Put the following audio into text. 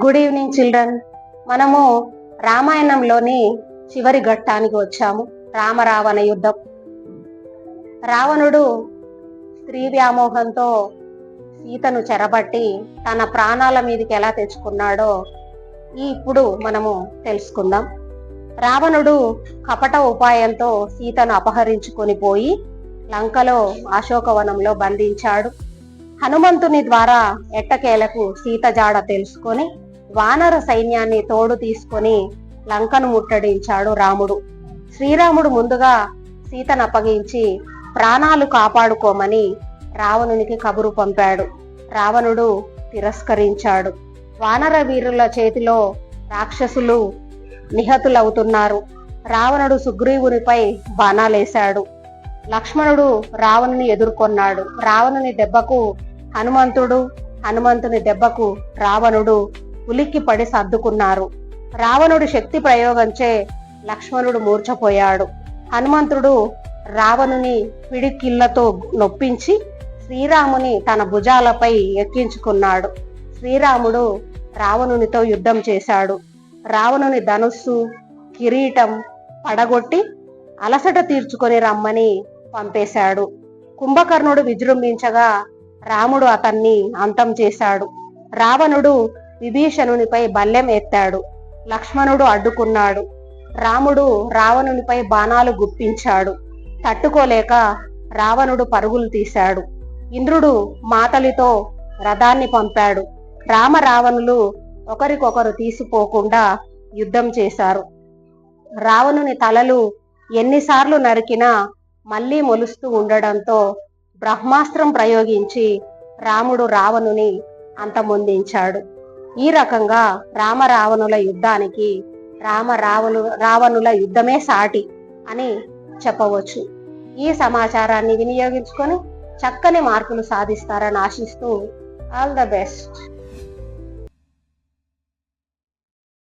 Good evening children. మనము రామాయణంలోని చివరి ఘట్టానికి వచ్చాము. రామరావణ యుద్ధం. రావణుడు స్త్రీ వ్యామోహంతో సీతను చెరబట్టి తన ప్రాణాల మీదకి ఎలా తెచ్చుకున్నాడో ఇప్పుడు మనము తెలుసుకుందాం. రావణుడు కపట ఉపాయంతో సీతను అపహరించుకొని పోయి లంకలో అశోకవనంలో బంధించాడు. హనుమంతుని ద్వారా ఎట్టకేలకు సీత జాడ తెలుసుకొని వానర సైన్యాన్ని తోడు తీసుకొని లంకను ముట్టడించాడు రాముడు. శ్రీరాముడు ముందుగా సీతను అప్పగించి ప్రాణాలు కాపాడుకోమని రావణునికి కబురు పంపాడు. రావణుడు తిరస్కరించాడు. వానర వీరుల చేతిలో రాక్షసులు నిహతులవుతున్నారు. రావణుడు సుగ్రీవునిపై బాణాలేశాడు. లక్ష్మణుడు రావణుని ఎదుర్కొన్నాడు. రావణుని దెబ్బకు హనుమంతుని దెబ్బకు రావణుడు ఉలిక్కి పడి సర్దుకున్నారు. రావణుడి శక్తి ప్రయోగంచే లక్ష్మణుడు మూర్ఛపోయాడు. హనుమంతుడు రావణుని పిడికిళ్లతో నొప్పించి శ్రీరాముని తన భుజాలపై ఎక్కించుకున్నాడు. శ్రీరాముడు రావణునితో యుద్ధం చేశాడు. రావణుని ధనుస్సు, కిరీటం పడగొట్టి అలసట తీర్చుకొని రమ్మని పంపేశాడు. కుంభకర్ణుడు విజృంభించగా రాముడు అతన్ని అంతం చేశాడు. రావణుడు విభీషణునిపై బల్లెం ఎత్తాడు. లక్ష్మణుడు అడ్డుకున్నాడు. రాముడు రావణునిపై బాణాలు గుప్పించాడు. తట్టుకోలేక రావణుడు పరుగులు తీశాడు. ఇంద్రుడు మాతలితో రథాన్ని పంపాడు. రావణులు ఒకరికొకరు తీసిపోకుండా యుద్ధం చేశారు. రావణుని తలలు ఎన్నిసార్లు నరికినా మళ్లీ మొలుస్తూ ఉండడంతో బ్రహ్మాస్త్రం ప్రయోగించి రాముడు రావణుని అంతమొందించాడు. ఈ రకంగా రావణుల యుద్ధానికి రావణుల యుద్ధమే సాటి అని చెప్పవచ్చు. ఈ సమాచారాన్ని వినియోగించుకొని చక్కని మార్కులు సాధిస్తారని ఆశిస్తూ ఆల్ ద బెస్ట్.